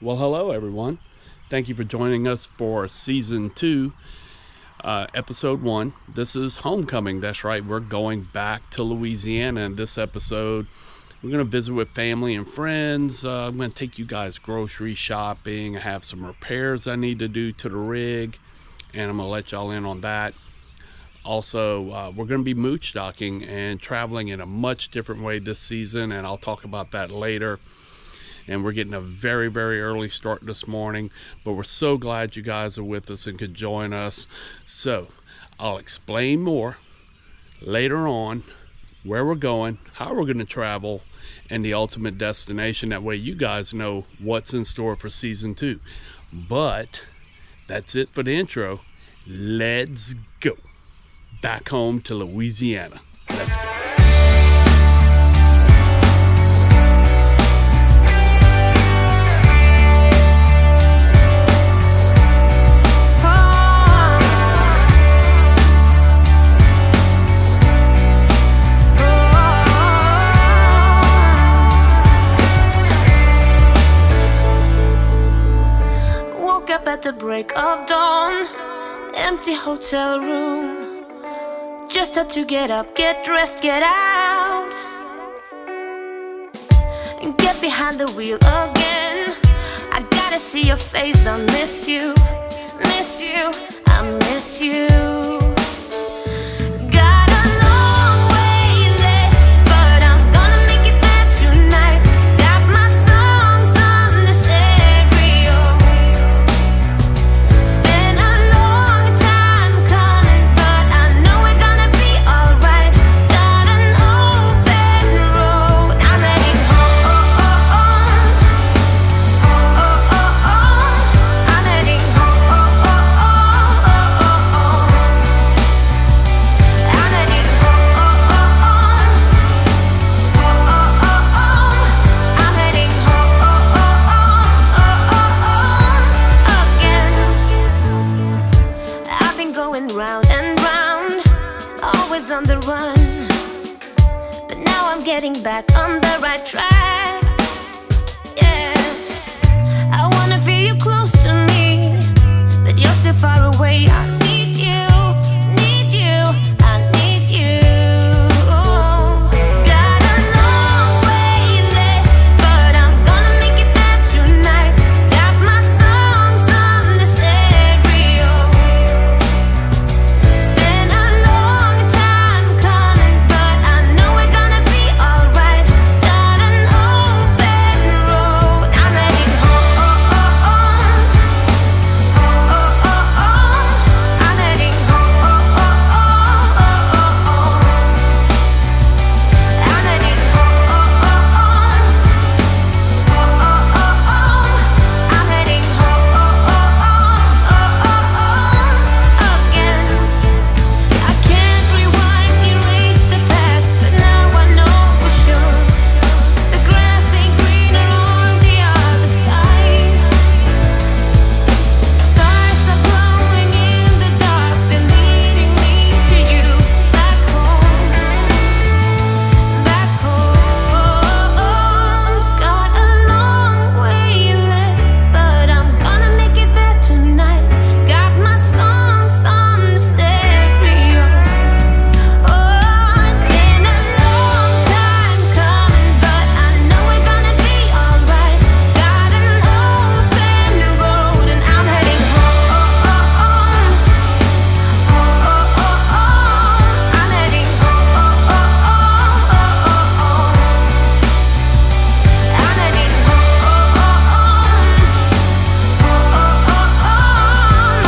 Well, hello everyone. Thank you for joining us for season 2, episode 1. This is homecoming. That's right. We're going back to Louisiana. In this episode, we're going to visit with family and friends. I'm going to take you guys grocery shopping. I have some repairs I need to do to the rig, and I'm going to let y'all in on that. Also, we're going to be mooch docking and traveling in a much different way this season, and I'll talk about that later. And we're getting a very, very early start this morning, but we're so glad you guys are with us and could join us. So I'll explain more later on where we're going, how we're going to travel, and the ultimate destination. That way you guys know what's in store for season 2. But that's it for the intro. Let's go back home to Louisiana. Let's go. At the break of dawn, empty hotel room. Just had to get up, get dressed, get out, and get behind the wheel again. I gotta see your face, I miss you, miss you, I miss you. On the run, but now I'm getting back on the right track. Yeah, I wanna feel you close to me, but you're still far away. I need you, need you, I need you. Got a long way left, but I'm gonna make it there tonight. Got my songs on the stereo. Spend a long time coming, but I know we're gonna be alright. Got an open road. I'm heading home. I'm heading home. I'm heading home. I'm heading home again. I can't rewind, erase the past, but now I know for sure the grass ain't greener on the other side. Stars are glowing in the dark, they're leading me to you. Back home, back home. Got a long way left, but I'm gonna make it there tonight. Got my songs on the stereo. Oh, it's been a long time coming, but I know we're gonna be alright. Got an open road, and I'm heading home. I'm heading home. I'm heading home.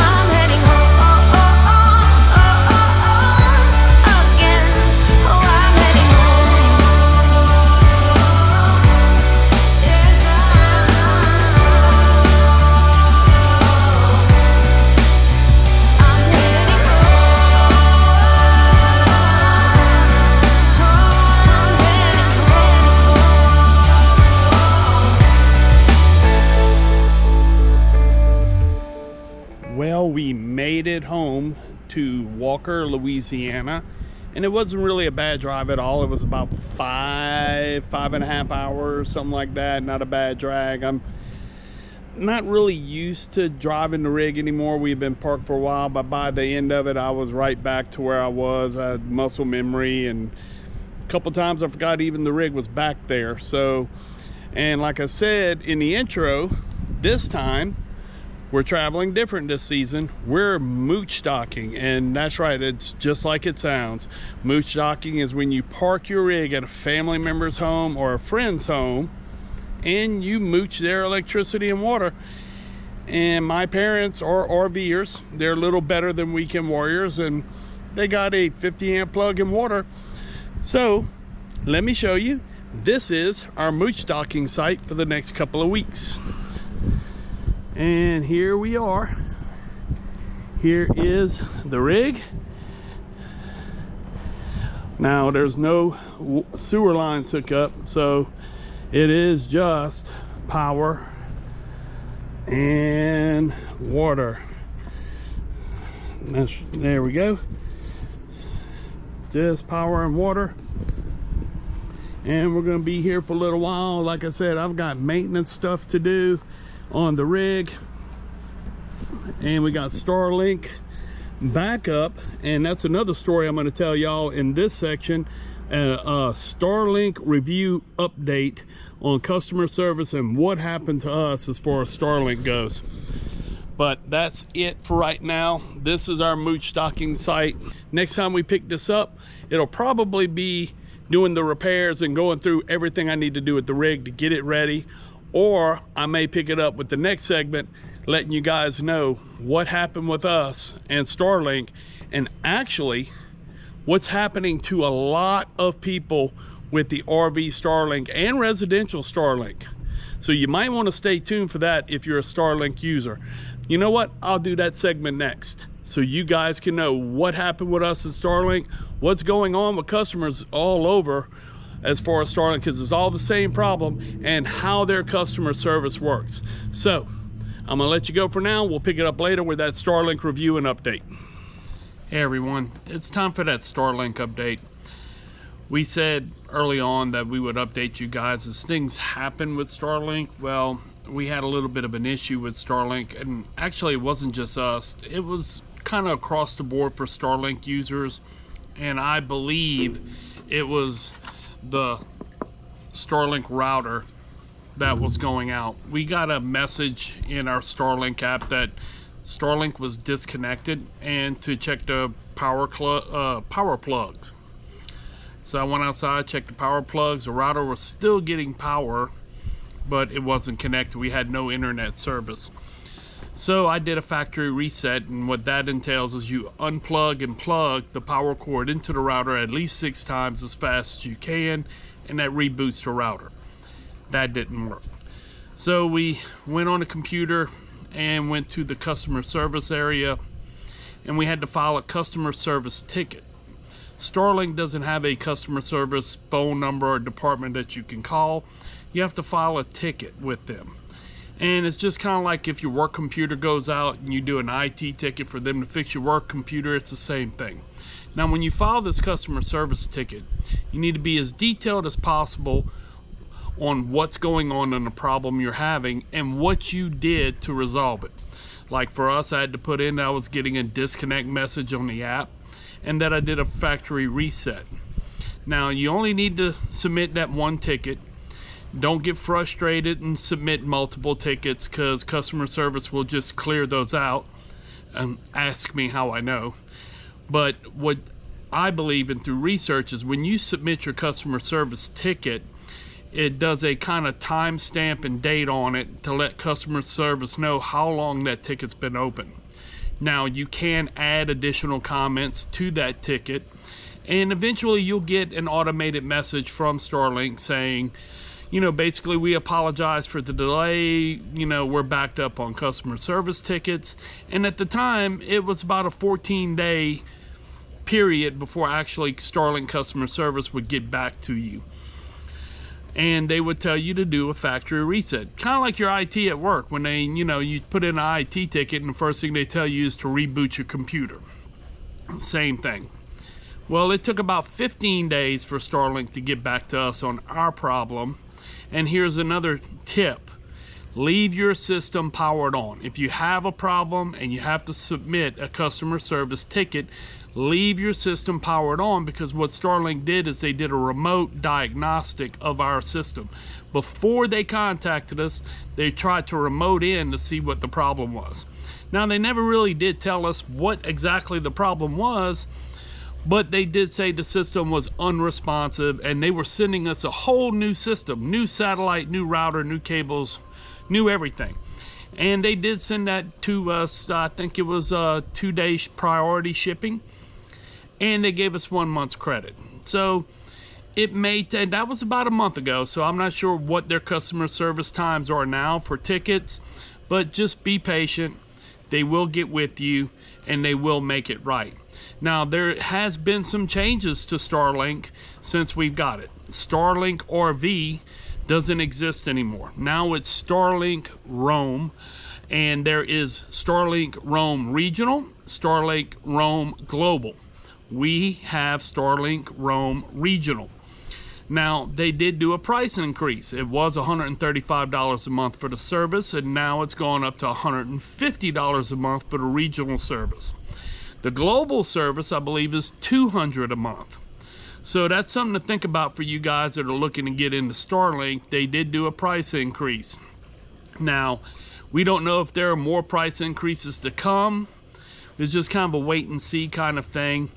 I'm heading home again. Oh, I'm heading home. Yes, I'm heading Well, we made it home to Walker, Louisiana, and it wasn't really a bad drive at all. It was about 5.5 hours, something like that. Not a bad drag. I'm not really used to driving the rig anymore. We've been parked for a while, but by the end of it, I was right back to where I was. I had muscle memory, and a couple times I forgot even the rig was back there. So, and like I said in the intro, this time we're traveling different this season. We're mooch docking, and that's right, it's just like it sounds. Mooch docking is when you park your rig at a family member's home or a friend's home and you mooch their electricity and water. And my parents are RVers. They're a little better than weekend warriors, and they got a 50 amp plug and water. So let me show you. This is our mooch docking site for the next couple of weeks. And here we are. Here is the rig. Now there's no sewer lines hooked up, so it is just power and water. There we go. Just power and water. And we're going to be here for a little while. Like I said, I've got maintenance stuff to do on the rig. And we got Starlink backup. And that's another story I'm going to tell y'all in this section. Starlink review update on customer service and what happened to us as far as Starlink goes. But that's it for right now. This is our mooch docking site. Next time we pick this up, it'll probably be doing the repairs and going through everything I need to do with the rig to get it ready. Or I may pick it up with the next segment, letting you guys know what happened with us and Starlink, and actually what's happening to a lot of people with the RV Starlink and residential Starlink. So you might want to stay tuned for that if you're a Starlink user. You know what? I'll do that segment next, so you guys can know what happened with us at Starlink, what's going on with customers all over as far as Starlink, because it's all the same problem, and how their customer service works. So I'm gonna let you go for now. We'll pick it up later with that Starlink review and update. Hey everyone, it's time for that Starlink update. We said early on that we would update you guys as things happen with Starlink. Well, we had a little bit of an issue with Starlink, and actually it wasn't just us. It was kind of across the board for Starlink users, and I believe it was the Starlink router that was going out. We got a message in our Starlink app that Starlink was disconnected and to check the power plugs. So I went outside, checked the power plugs. The router was still getting power, but it wasn't connected. We had no internet service. So I did a factory reset, and what that entails is you unplug and plug the power cord into the router at least 6 times as fast as you can, and that reboots the router. That didn't work. So we went on a computer and went to the customer service area, and we had to file a customer service ticket. Starlink doesn't have a customer service phone number or department that you can call. You have to file a ticket with them. And it's just kind of like if your work computer goes out and you do an IT ticket for them to fix your work computer, it's the same thing. Now, when you file this customer service ticket, you need to be as detailed as possible on what's going on in the problem you're having and what you did to resolve it. Like for us, I had to put in that I was getting a disconnect message on the app, and that I did a factory reset. Now, you only need to submit that one ticket. Don't get frustrated and submit multiple tickets, because customer service will just clear those out and ask me how I know. But what I believe in through research is when you submit your customer service ticket, it does a kind of timestamp and date on it to let customer service know how long that ticket's been open. Now, you can add additional comments to that ticket, and eventually you'll get an automated message from Starlink saying, you know, basically, we apologize for the delay, you know, we're backed up on customer service tickets. And at the time, it was about a 14-day period before actually Starlink customer service would get back to you. And they would tell you to do a factory reset. Kind of like your IT at work, when they, you know, you put in an IT ticket and the first thing they tell you is to reboot your computer. Same thing. Well, it took about 15 days for Starlink to get back to us on our problem. And here's another tip. leave your system powered on. If you have a problem and you have to submit a customer service ticket, leave your system powered on, because what Starlink did is they did a remote diagnostic of our system. Before they contacted us, they tried to remote in to see what the problem was. Now, they never really did tell us what exactly the problem was, but they did say the system was unresponsive, and they were sending us a whole new system, new satellite, new router, new cables, new everything. And they did send that to us. I think it was 2 days priority shipping, and they gave us 1 month's credit. So it may, and that was about a month ago, so I'm not sure what their customer service times are now for tickets, but just be patient. They will get with you and they will make it right. Now, there has been some changes to Starlink since we've got it. Starlink RV doesn't exist anymore. Now it's Starlink Roam, and there is Starlink Roam Regional, Starlink Roam Global. We have Starlink Roam Regional. Now, they did do a price increase. It was $135 a month for the service, and now it's gone up to $150 a month for the regional service. The global service, I believe, is $200 a month. So that's something to think about for you guys that are looking to get into Starlink. They did do a price increase. Now, we don't know if there are more price increases to come. It's just kind of a wait and see kind of thing.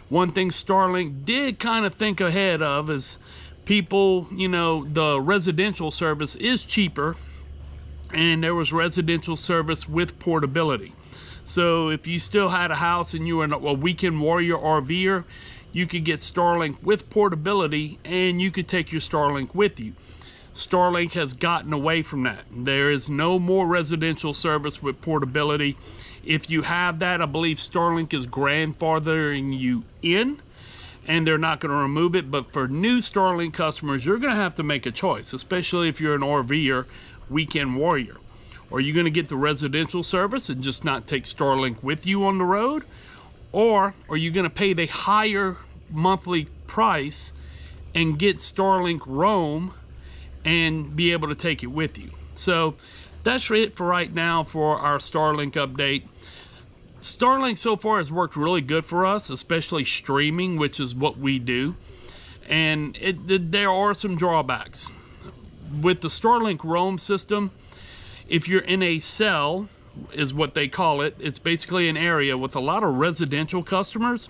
One thing Starlink did kind of think ahead of is people, you know, the residential service is cheaper, and there was residential service with portability. So if you still had a house and you were a weekend warrior RVer, you could get Starlink with portability, and you could take your Starlink with you. Starlink has gotten away from that. There is no more residential service with portability. If you have that, I believe Starlink is grandfathering you in, and they're not going to remove it. But for new Starlink customers, you're going to have to make a choice, especially if you're an RVer, weekend warrior. Are you going to get the residential service and just not take Starlink with you on the road? Or are you going to pay the higher monthly price and get Starlink Roam and be able to take it with you? So that's it for right now for our Starlink update. Starlink so far has worked really good for us, especially streaming, which is what we do. And there are some drawbacks. With the Starlink Roam system, if you're in a cell, is what they call it, it's basically an area with a lot of residential customers.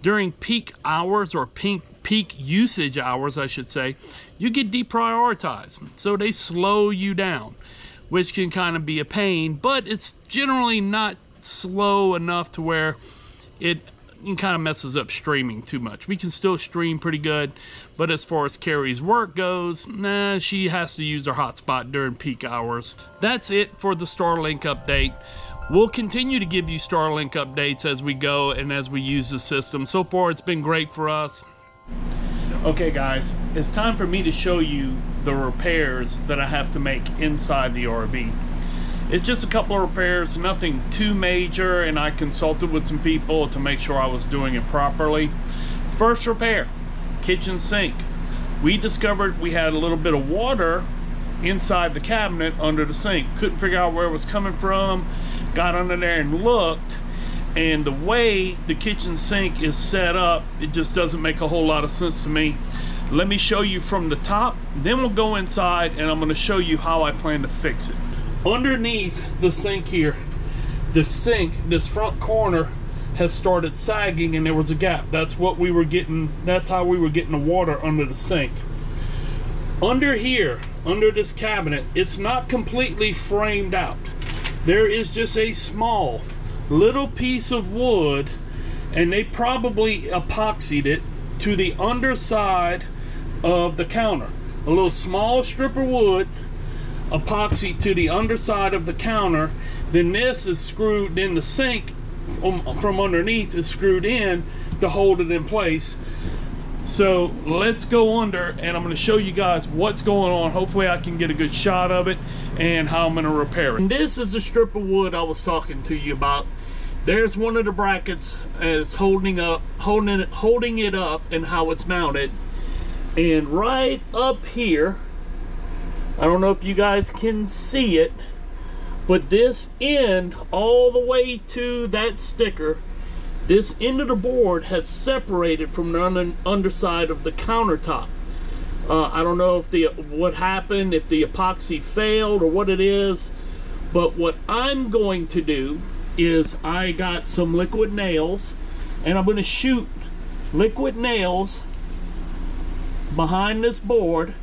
During peak hours, or peak usage hours, I should say, you get deprioritized. So they slow you down, which can kind of be a pain, but it's generally not slow enough to where it kind of messes up streaming too much. We can still stream pretty good, but as far as Carrie's work goes, she has to use her hotspot during peak hours. That's it for the Starlink update. We'll continue to give you Starlink updates as we go and as we use the system. So far, it's been great for us. Okay guys, it's time for me to show you the repairs that I have to make inside the RV. It's just a couple of repairs, nothing too major, and I consulted with some people to make sure I was doing it properly. First repair, kitchen sink. We discovered we had a little bit of water inside the cabinet under the sink. Couldn't figure out where it was coming from. Got under there and looked, and the way the kitchen sink is set up, it just doesn't make a whole lot of sense to me. Let me show you from the top, then we'll go inside and I'm going to show you how I plan to fix it. Underneath the sink here, the sink, this front corner has started sagging and there was a gap. That's what we were getting, that's how we were getting the water under the sink. Under here, under this cabinet, it's not completely framed out. There is just a small little piece of wood, and they probably epoxied it to the underside of the counter. A little small strip of wood epoxy to the underside of the counter. Then this is screwed in the sink from underneath, is screwed in to hold it in place. So let's go under and I'm going to show you guys what's going on. Hopefully I can get a good shot of it and how I'm going to repair it. And this is the strip of wood I was talking to you about. There's one of the brackets as holding it up and how it's mounted. And right up here I don't know if you guys can see it, but this end all the way to that sticker, this end of the board has separated from the underside of the countertop. I don't know if what happened, if the epoxy failed or what it is, but what I'm going to do is I got some liquid nails, and I'm going to shoot liquid nails behind this board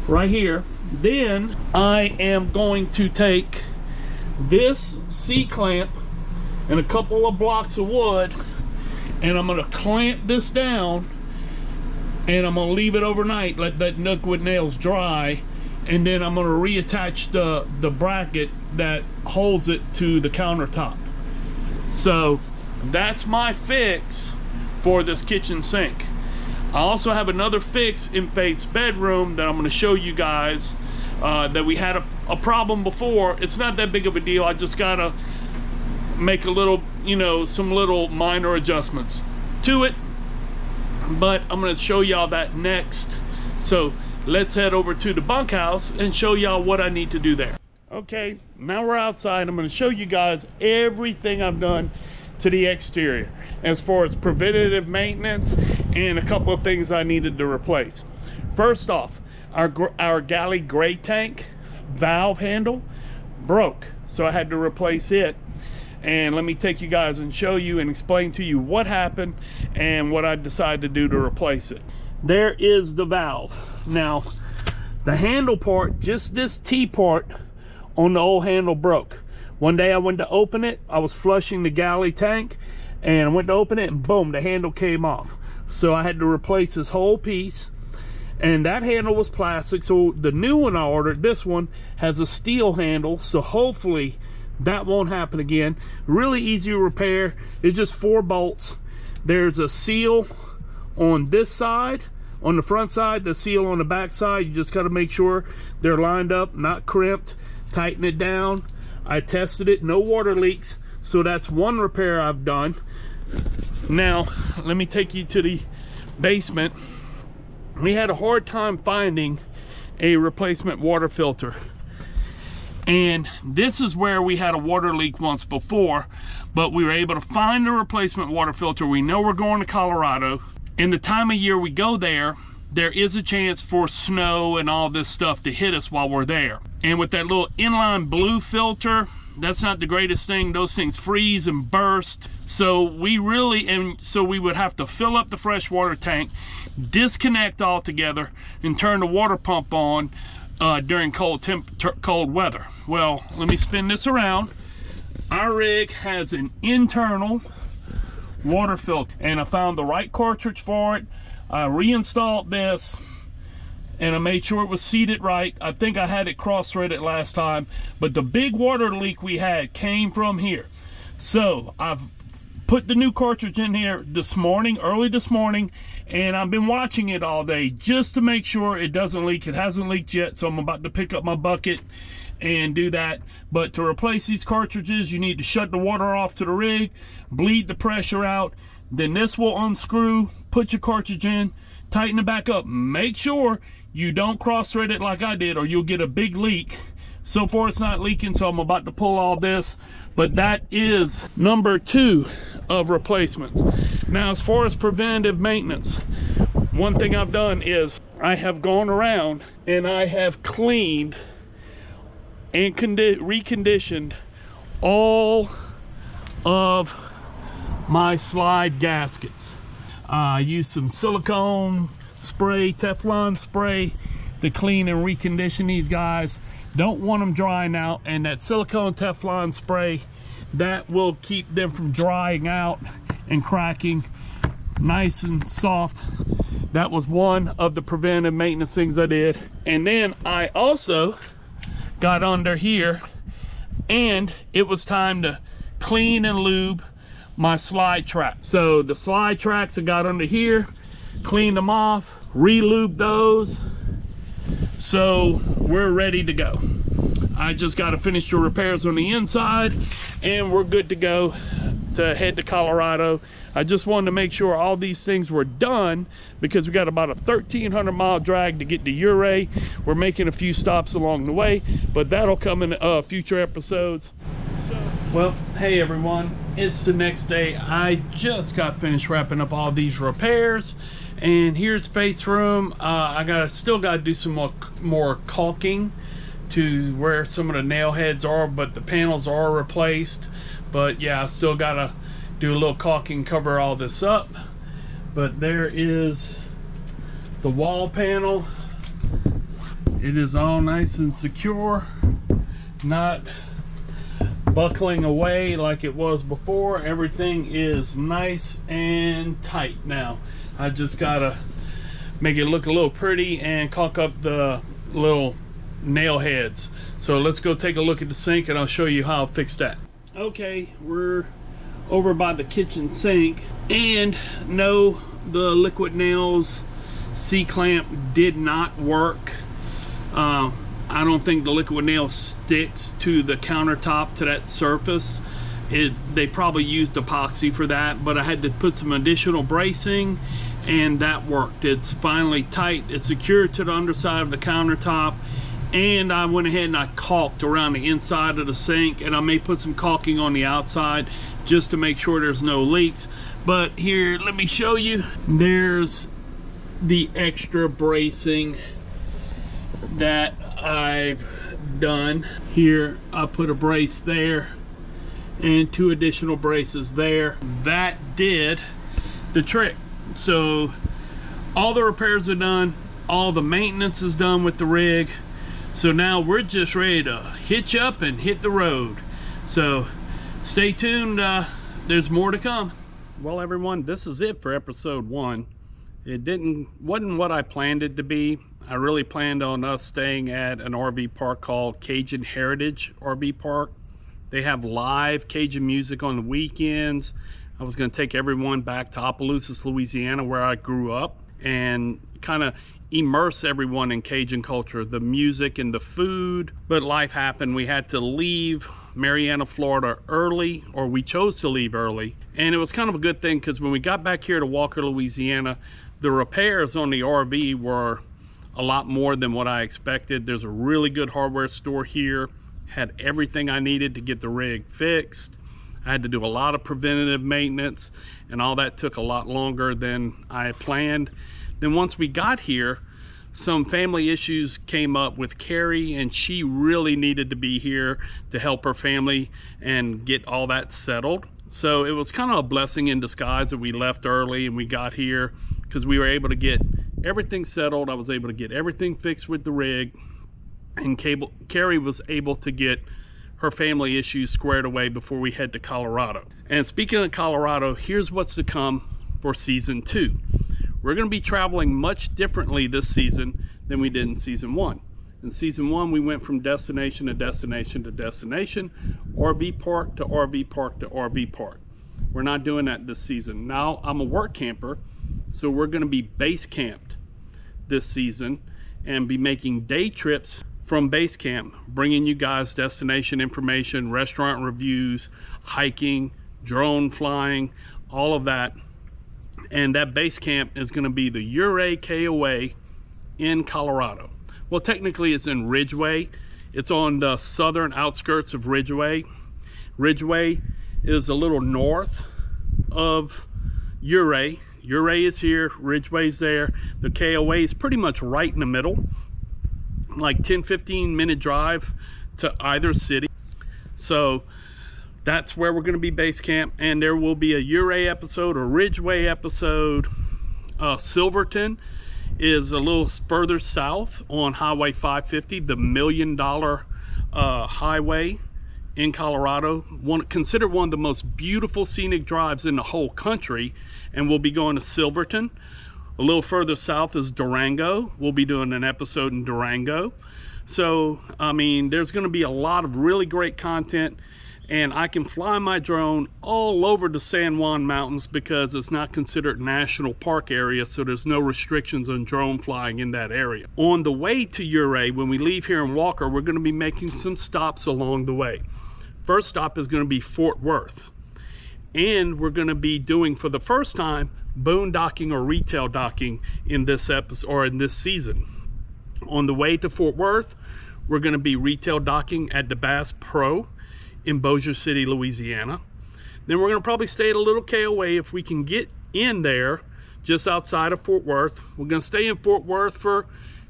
right here. Then I am going to take this C-clamp and a couple of blocks of wood, and I'm going to clamp this down, and I'm going to leave it overnight, let that liquid nails dry, and then I'm going to reattach the bracket that holds it to the countertop. So that's my fix for this kitchen sink. I also have another fix in Faith's bedroom that I'm going to show you guys, that we had a problem before. It's not that big of a deal. I just gotta make a little, you know, some little minor adjustments to it, but I'm going to show y'all that next. So let's head over to the bunkhouse and show y'all what I need to do there. Okay, now we're outside. I'm going to show you guys everything I've done to the exterior as far as preventative maintenance and a couple of things I needed to replace. First off, our galley gray tank valve handle broke, so I had to replace it. And let me take you guys and show you and explain to you what happened and what I decided to do to replace it. There is the valve. Now, the handle part, just this T-part on the old handle broke. One day I went to open it, I was flushing the galley tank, and I went to open it, and boom, the handle came off. So I had to replace this whole piece, and that handle was plastic. So the new one I ordered, this one, has a steel handle, so hopefully that won't happen again. Really easy to repair. It's just 4 bolts. There's a seal on this side, on the front side, the seal on the back side. You just got to make sure they're lined up, not crimped. Tighten it down. I tested it, no water leaks, so that's one repair I've done. Now let me take you to the basement. We had a hard time finding a replacement water filter, and this is where we had a water leak once before, but we were able to find a replacement water filter. We know we're going to Colorado, and the time of year we go there, there is a chance for snow and all this stuff to hit us while we're there. And with that little inline blue filter, that's not the greatest thing. Those things freeze and burst. So we would have to fill up the freshwater tank, disconnect altogether, and turn the water pump on during cold weather. Well, let me spin this around. Our rig has an internal water filter, and I found the right cartridge for it. I reinstalled this, and I made sure it was seated right. I think I had it cross-threaded last time, but the big water leak we had came from here. So I've put the new cartridge in here this morning, early this morning, and I've been watching it all day just to make sure it doesn't leak. It hasn't leaked yet, so I'm about to pick up my bucket and do that. But to replace these cartridges, you need to shut the water off to the rig, bleed the pressure out. Then this will unscrew, put your cartridge in, tighten it back up. Make sure you don't cross-thread it like I did, or you'll get a big leak. So far it's not leaking, so I'm about to pull all this. But that is number 2 of replacements. Now, as far as preventative maintenance, one thing I've done is I have gone around and I have cleaned and reconditioned all of my slide gaskets. I used some silicone spray, Teflon spray, to clean and recondition these guys. Don't want them drying out, and that silicone Teflon spray, that will keep them from drying out and cracking. Nice and soft. That was one of the preventive maintenance things I did. And then I also got under here, and it was time to clean and lube my slide track. So the slide tracks I got under here, cleaned them off, re-lubed those, so we're ready to go. I just got to finish the repairs on the inside and we're good to go to head to Colorado. I just wanted to make sure all these things were done because we got about a 1,300 mile drag to get to Ouray. We're making a few stops along the way, but that'll come in future episodes. Well, hey everyone, it's the next day. I just got finished wrapping up all these repairs, and here's face room. I still gotta do some more caulking to where some of the nail heads are, but the panels are replaced. But yeah, I still gotta do a little caulking, cover all this up. But there is the wall panel. It is all nice and secure, not buckling away like it was before. Everything is nice and tight now. I just gotta make it look a little pretty and caulk up the little nail heads. So let's go take a look at the sink and I'll show you how I'll fix that. Okay, we're over by the kitchen sink, and no, the Liquid Nails C-clamp did not work. I don't think the Liquid Nail sticks to the countertop, to that surface. They probably used epoxy for that, but I had to put some additional bracing and that worked. It's finally tight. It's secured to the underside of the countertop, and I went ahead and I caulked around the inside of the sink, and I may put some caulking on the outside just to make sure there's no leaks. But here, let me show you. There's the extra bracing that I've done. Here I put a brace there and 2 additional braces there. That did the trick. So all the repairs are done, all the maintenance is done with the rig, so now we're just ready to hitch up and hit the road. So stay tuned, there's more to come. Well everyone, this is it for episode 1. It wasn't what I planned it to be. I really planned on us staying at an RV park called Cajun Heritage RV Park. They have live Cajun music on the weekends. I was going to take everyone back to Opelousas, Louisiana, where I grew up, and kind of immerse everyone in Cajun culture, the music and the food. But life happened. We had to leave Marianna, Florida early, or we chose to leave early. And it was kind of a good thing, because when we got back here to Walker, Louisiana, the repairs on the RV were a lot more than what I expected. There's a really good hardware store here. Had everything I needed to get the rig fixed. I had to do a lot of preventative maintenance, and all that took a lot longer than I planned. Then once we got here, some family issues came up with Carrie, and she really needed to be here to help her family and get all that settled. So it was kind of a blessing in disguise that we left early and we got here, because we were able to get everything settled. I was able to get everything fixed with the rig, and Carrie was able to get her family issues squared away before we head to Colorado. And speaking of Colorado, here's what's to come for season 2. We're going to be traveling much differently this season than we did in season 1. In season 1, we went from destination to destination to destination, RV park to RV park to RV park. We're not doing that this season. Now, I'm a work camper, so we're going to be base camped this season and be making day trips from base camp, bringing you guys destination information, restaurant reviews, hiking, drone flying, all of that. And that base camp is going to be the Ouray KOA in Colorado. Well, technically it's in Ridgway. It's on the southern outskirts of Ridgway. Ridgway is a little north of Ouray. Ouray is here, Ridgway's there. The KOA is pretty much right in the middle, like 10-15 minute drive to either city. So that's where we're going to be base camp, and there will be a Ouray episode, a Ridgway episode. Silverton is a little further south on Highway 550, the $1 million highway in Colorado. Considered one of the most beautiful scenic drives in the whole country, and we'll be going to Silverton. A little further south is Durango. We'll be doing an episode in Durango. So, I mean, there's going to be a lot of really great content, and I can fly my drone all over the San Juan Mountains because it's not considered national park area, so there's no restrictions on drone flying in that area. On the way to Ouray, when we leave here in Walker, we're going to be making some stops along the way. First stop is going to be Fort Worth. And we're going to be doing, for the first time, boondocking or retail docking in this episode or in this season. On the way to Fort Worth, we're going to be retail docking at the Bass Pro in Bossier City, Louisiana. Then we're going to probably stay at a little KOA if we can get in there just outside of Fort Worth. We're going to stay in Fort Worth for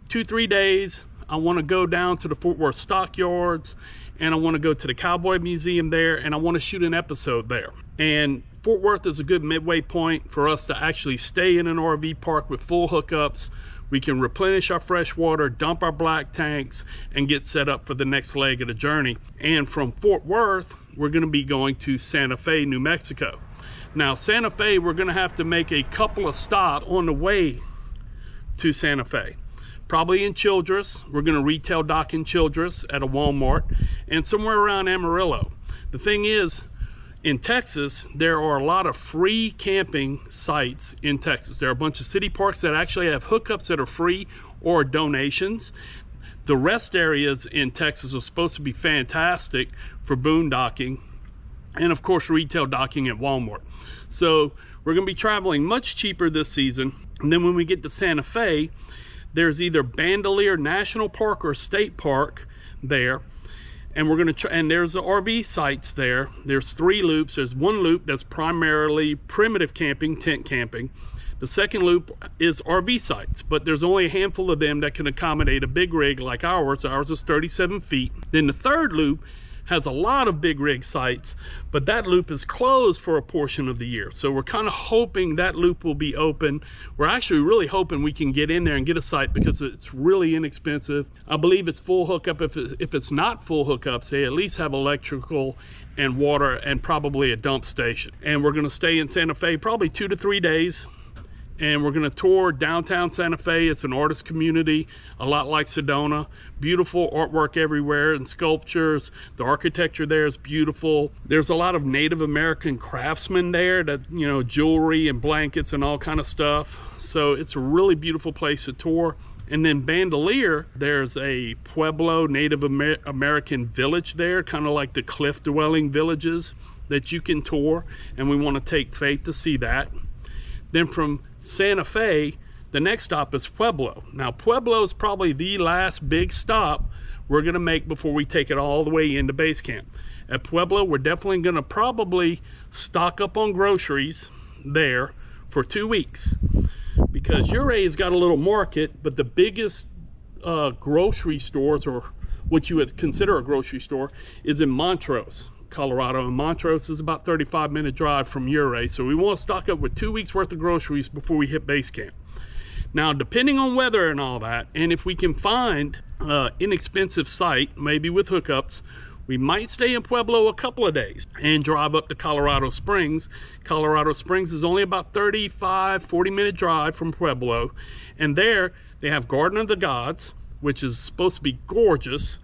2-3 days. I want to go down to the Fort Worth Stockyards, and I want to go to the Cowboy Museum there, and I want to shoot an episode there. And Fort Worth is a good midway point for us to actually stay in an RV park with full hookups. We can replenish our fresh water, dump our black tanks, and get set up for the next leg of the journey. And from Fort Worth, we're going to be going to Santa Fe, New Mexico. Now, Santa Fe, we're going to have to make a couple of stops on the way to Santa Fe. Probably in Childress. We're going to retail dock in Childress at a Walmart, and somewhere around Amarillo. The thing is, in Texas, there are a lot of free camping sites in Texas. There are a bunch of city parks that actually have hookups that are free or donations. The rest areas in Texas are supposed to be fantastic for boondocking, and of course retail docking at Walmart. So we're going to be traveling much cheaper this season. And then when we get to Santa Fe, there's either Bandelier National Park or State Park there. And we're going to and there's the RV sites there. There's 3 loops. There's one loop that's primarily primitive camping, tent camping. The second loop is RV sites, but there's only a handful of them that can accommodate a big rig like ours. Ours is 37 feet. Then the third loop has a lot of big rig sites, but that loop is closed for a portion of the year. So we're kind of hoping that loop will be open. We're actually really hoping we can get in there and get a site because it's really inexpensive. I believe it's full hookup. If it's not full hookups, they at least have electrical and water and probably a dump station. And we're going to stay in Santa Fe probably 2 to 3 days. And we're going to tour downtown Santa Fe. It's an artist community, a lot like Sedona. Beautiful artwork everywhere and sculptures. The architecture there is beautiful. There's a lot of Native American craftsmen there that, you know, jewelry and blankets and all kind of stuff. So it's a really beautiful place to tour. And then Bandelier, there's a Pueblo Native American village there, kind of like the cliff dwelling villages that you can tour. And we want to take Faith to see that. Then from Santa Fe, the next stop is Pueblo. Now, Pueblo is probably the last big stop we're going to make before we take it all the way into base camp. At Pueblo, we're definitely going to probably stock up on groceries there for 2 weeks, because Uray's got a little market, but the biggest grocery stores, or what you would consider a grocery store, is in Montrose, Colorado, and Montrose is about 35-minute drive from Uray. So we want to stock up with 2 weeks worth of groceries before we hit base camp. Now, depending on weather and all that, and if we can find an inexpensive site, maybe with hookups, we might stay in Pueblo a couple of days and drive up to Colorado Springs. Colorado Springs is only about 40-minute drive from Pueblo, and there they have Garden of the Gods, which is supposed to be gorgeous,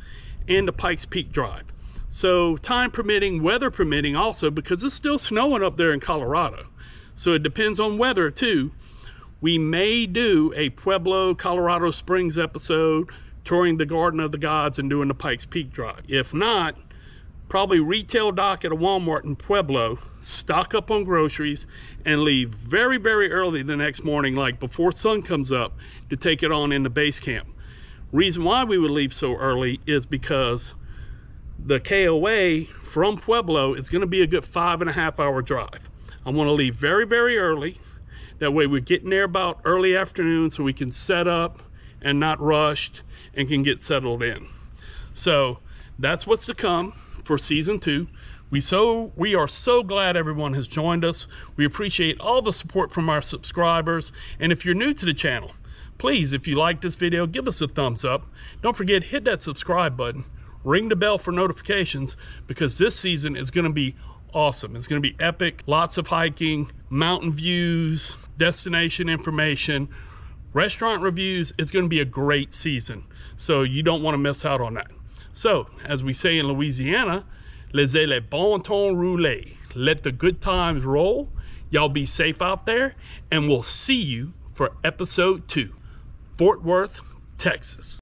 and the Pikes Peak Drive. So time permitting, weather permitting also, because it's still snowing up there in Colorado. So it depends on weather too. We may do a Pueblo, Colorado Springs episode, touring the Garden of the Gods and doing the Pikes Peak Drive. If not, probably retail dock at a Walmart in Pueblo, stock up on groceries, and leave very, very early the next morning, like before sun comes up, to take it on into base camp. Reason why we would leave so early is because the KOA from Pueblo is going to be a good 5.5-hour drive. I want to leave very, very early. That way we're getting there about early afternoon so we can set up and not rushed and can get settled in. So that's what's to come for season 2. We are so glad everyone has joined us. We appreciate all the support from our subscribers. And if you're new to the channel, please, if you like this video, give us a thumbs up. Don't forget, hit that subscribe button. Ring the bell for notifications, because this season is going to be awesome. It's going to be epic. Lots of hiking, mountain views, destination information, restaurant reviews. It's going to be a great season. So you don't want to miss out on that. So, as we say in Louisiana, laissez le bon temps rouler. Let the good times roll. Y'all be safe out there, and we'll see you for episode 2, Fort Worth, Texas.